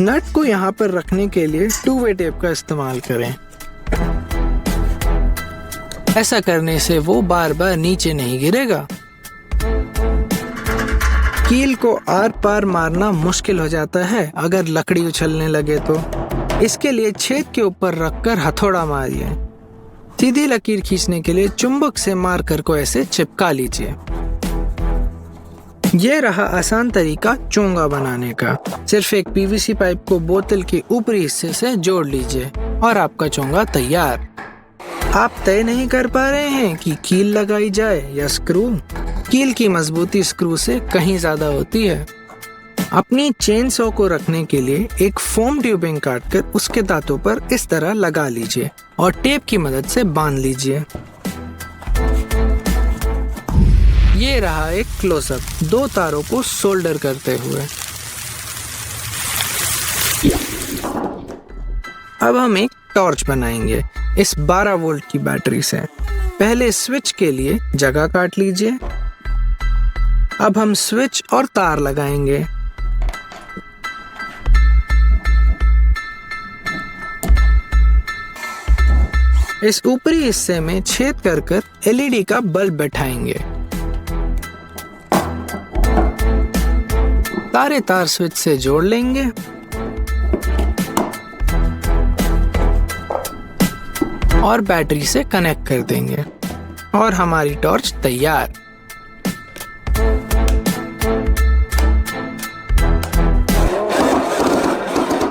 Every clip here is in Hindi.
नट को यहाँ पर रखने के लिए 2-वे टेप का इस्तेमाल करें। ऐसा करने से वो बार बार नीचे नहीं गिरेगा। कील को आर पार मारना मुश्किल हो जाता है अगर लकड़ी उछलने लगे तो। इसके लिए छेद के ऊपर रखकर हथौड़ा मारिए। सीधी लकीर खींचने के लिए चुंबक से मारकर को ऐसे चिपका लीजिए। ये रहा आसान तरीका चोंगा बनाने का। सिर्फ एक पीवीसी पाइप को बोतल के ऊपरी हिस्से से जोड़ लीजिए और आपका चोंगा तैयार। आप तय नहीं कर पा रहे हैं कि कील लगाई जाए या स्क्रू? कील की मजबूती स्क्रू से कहीं ज्यादा होती है। अपनी चेन सॉ को रखने के लिए एक फोम ट्यूबिंग काटकर उसके दांतों पर इस तरह लगा लीजिए और टेप की मदद से बांध लीजिए। ये रहा एक क्लोजअप 2 तारों को सोल्डर करते हुए। अब हम एक टॉर्च बनाएंगे इस 12 वोल्ट की बैटरी से। पहले स्विच के लिए जगह काट लीजिए। अब हम स्विच और तार लगाएंगे। इस ऊपरी हिस्से में छेद कर एलईडी का बल्ब बैठाएंगे। सारे तार स्विच से जोड़ लेंगे। और बैटरी से कनेक्ट कर देंगे और हमारी टॉर्च तैयार।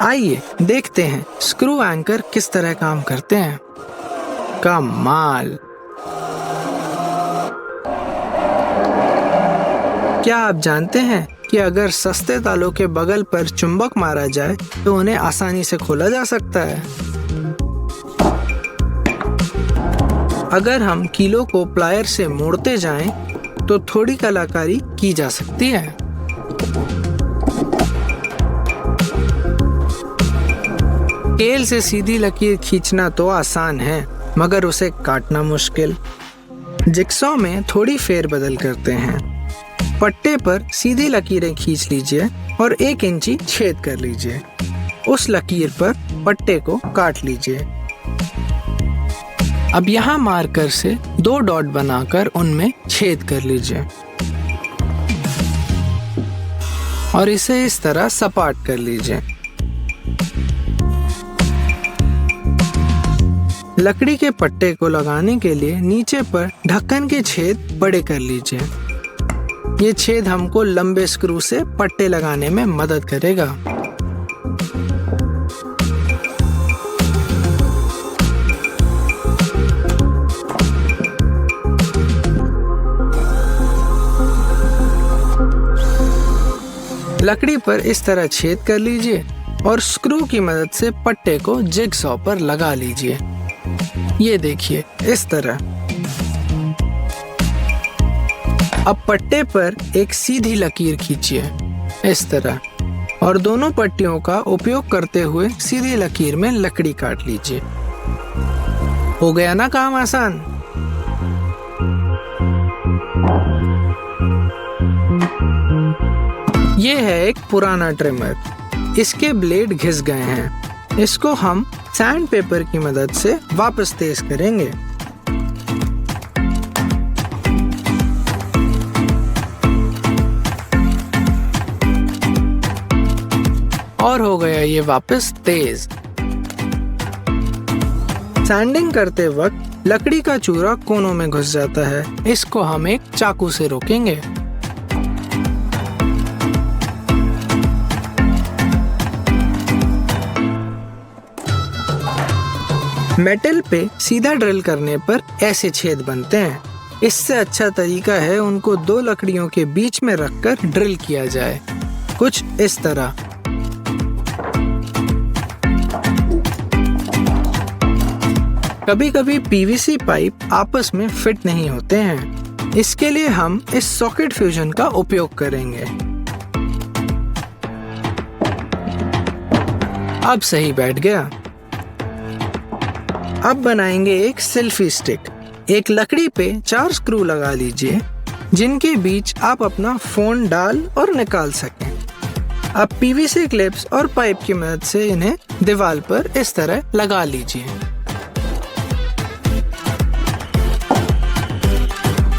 आइए देखते हैं स्क्रू एंकर किस तरह काम करते हैं। कमाल! क्या आप जानते हैं कि अगर सस्ते तालों के बगल पर चुंबक मारा जाए तो उन्हें आसानी से खोला जा सकता है। अगर हम कीलों को प्लायर से मोड़ते जाएं तो थोड़ी कलाकारी की जा सकती है। स्केल से सीधी लकीर खींचना तो आसान है मगर उसे काटना मुश्किल। जिक्सॉ में थोड़ी फेरबदल करते हैं। पट्टे पर सीधी लकीरें खींच लीजिए और 1 इंची छेद कर लीजिए। उस लकीर पर पट्टे को काट लीजिए। अब यहाँ मार्कर से 2 डॉट बनाकर उनमें छेद कर लीजिए और इसे इस तरह सपाट कर लीजिए। लकड़ी के पट्टे को लगाने के लिए नीचे पर ढक्कन के छेद बड़े कर लीजिए। ये छेद हमको लंबे स्क्रू से पट्टे लगाने में मदद करेगा। लकड़ी पर इस तरह छेद कर लीजिए और स्क्रू की मदद से पट्टे को जिगसॉ पर लगा लीजिए। ये देखिए इस तरह। अब पट्टे पर एक सीधी लकीर खींचिए इस तरह और दोनों पट्टियों का उपयोग करते हुए सीधी लकीर में लकड़ी काट लीजिए। हो गया ना काम आसान। ये है एक पुराना ट्रिमर। इसके ब्लेड घिस गए हैं। इसको हम सैंड पेपर की मदद से वापस तेज करेंगे। और हो गया ये वापस तेज। सैंडिंग करते वक्त लकड़ी का चूरा कोनों में घुस जाता है। इसको हम एक चाकू से रोकेंगे। मेटल पे सीधा ड्रिल करने पर ऐसे छेद बनते हैं। इससे अच्छा तरीका है उनको 2 लकड़ियों के बीच में रखकर ड्रिल किया जाए, कुछ इस तरह। कभी कभी पीवीसी पाइप आपस में फिट नहीं होते हैं। इसके लिए हम इस सॉकेट फ्यूजन का उपयोग करेंगे। अब सही बैठ गया। अब बनाएंगे एक सेल्फी स्टिक। एक लकड़ी पे 4 स्क्रू लगा लीजिए जिनके बीच आप अपना फोन डाल और निकाल सकें। अब पीवीसी क्लिप्स और पाइप की मदद से इन्हें दीवार पर इस तरह लगा लीजिए।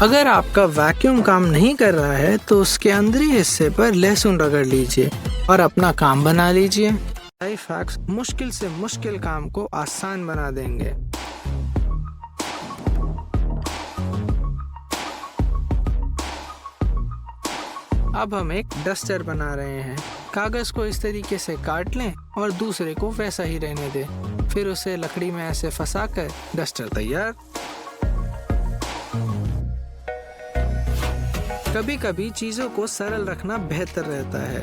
अगर आपका वैक्यूम काम नहीं कर रहा है तो उसके अंदरी हिस्से पर लहसुन रगड़ लीजिए और अपना काम बना लीजिए। लाइफ हैक्स मुश्किल से मुश्किल काम को आसान बना देंगे। अब हम एक डस्टर बना रहे हैं। कागज को इस तरीके से काट लें और दूसरे को वैसा ही रहने दें। फिर उसे लकड़ी में ऐसे फंसाकर डस्टर तैयार। कभी कभी चीजों को सरल रखना बेहतर रहता है।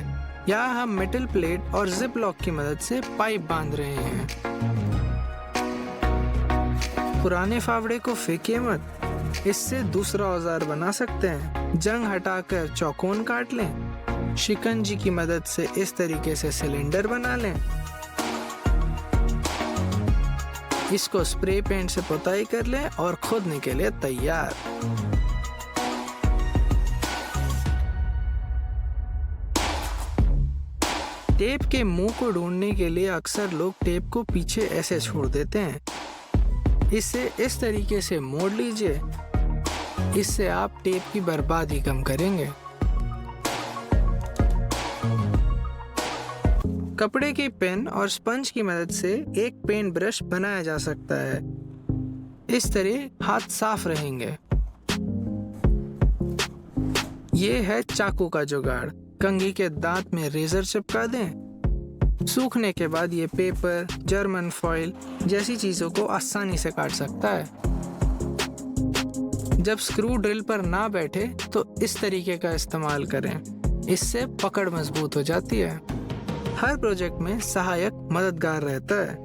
यहाँ हम मेटल प्लेट और जिप लॉक की मदद से पाइप बांध रहे हैं। पुराने फावड़े को फेंकिए मत, इससे दूसरा औजार बना सकते हैं। जंग हटाकर चौकोन काट लें। शिकंजी की मदद से इस तरीके से सिलेंडर बना लें। इसको स्प्रे पेंट से पुताई कर लें और खोदने के लिए तैयार। टेप के मुंह को ढूंढने के लिए अक्सर लोग टेप को पीछे ऐसे छोड़ देते हैं। इसे इस तरीके से मोड़ लीजिए। इससे आप टेप की बर्बादी कम करेंगे। कपड़े की पेन और स्पंज की मदद से एक पेंट ब्रश बनाया जा सकता है। इस तरह हाथ साफ रहेंगे। ये है चाकू का जुगाड़। कंघी के दांत में रेजर चिपका दें। सूखने के बाद ये पेपर, जर्मन फॉइल जैसी चीजों को आसानी से काट सकता है। जब स्क्रू ड्रिल पर ना बैठे तो इस तरीके का इस्तेमाल करें। इससे पकड़ मजबूत हो जाती है। हर प्रोजेक्ट में सहायक मददगार रहता है।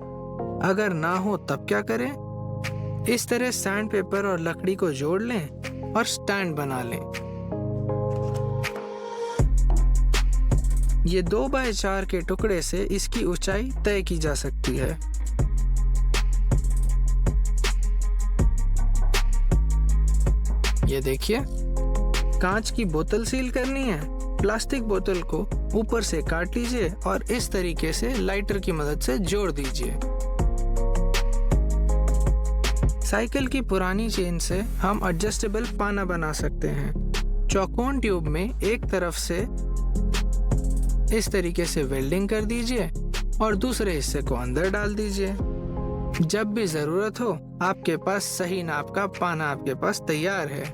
अगर ना हो तब क्या करें? इस तरह सैंड पेपर और लकड़ी को जोड़ लें और स्टैंड बना लें। ये 2x4 के टुकड़े से इसकी ऊंचाई तय की जा सकती है। ये देखिए, कांच की बोतल सील करनी है। प्लास्टिक बोतल को ऊपर से काट लीजिए और इस तरीके से लाइटर की मदद से जोड़ दीजिए। साइकिल की पुरानी चेन से हम एडजस्टेबल पाना बना सकते हैं। चौकोन ट्यूब में एक तरफ से इस तरीके से वेल्डिंग कर दीजिए और दूसरे हिस्से को अंदर डाल दीजिए। जब भी जरूरत हो आपके पास सही नाप का पाना आपके पास तैयार है।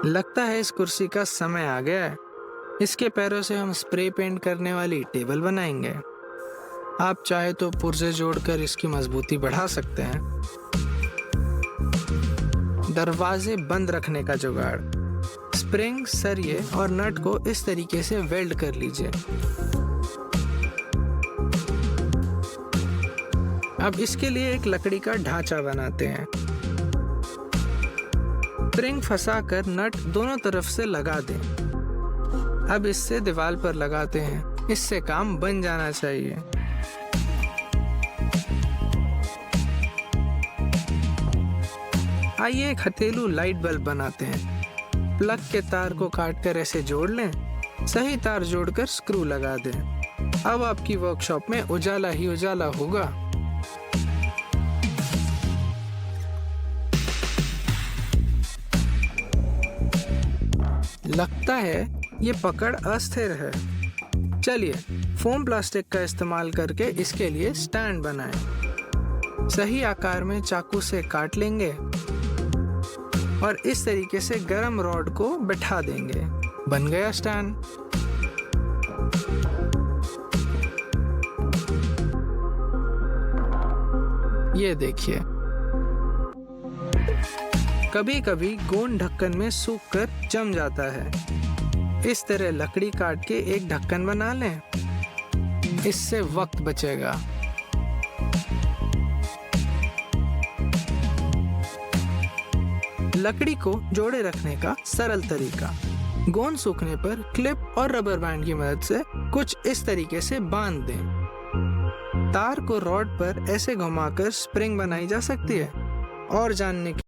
लगता है इस कुर्सी का समय आ गया है। इसके पैरों से हम स्प्रे पेंट करने वाली टेबल बनाएंगे। आप चाहे तो पुर्जे जोड़कर इसकी मजबूती बढ़ा सकते हैं। दरवाजे बंद रखने का जुगाड़। स्प्रिंग, सरिये और नट को इस तरीके से वेल्ड कर लीजिए। अब इसके लिए एक लकड़ी का ढांचा बनाते हैं। स्प्रिंग फंसाकर नट दोनों तरफ से लगा दें। अब इससे दीवार पर लगाते हैं। इससे काम बन जाना चाहिए। आइए एक हथेलू लाइट बल्ब बनाते हैं। प्लग के तार को काटकर ऐसे जोड़ लें। सही तार जोड़कर स्क्रू लगा दें। अब आपकी वर्कशॉप में उजाला ही उजाला होगा। लगता है ये पकड़ अस्थिर है। चलिए फोम प्लास्टिक का इस्तेमाल करके इसके लिए स्टैंड बनाएं। सही आकार में चाकू से काट लेंगे और इस तरीके से गरम रॉड को बिठा देंगे। बन गया स्टैंड। ये देखिए, कभी कभी गोंद ढक्कन में सूखकर जम जाता है। इस तरह लकड़ी काट के एक ढक्कन बना लें। इससे वक्त बचेगा। लकड़ी को जोड़े रखने का सरल तरीका। गोंद सूखने पर क्लिप और रबर बैंड की मदद से कुछ इस तरीके से बांध दें। तार को रॉड पर ऐसे घुमाकर स्प्रिंग बनाई जा सकती है। और जानने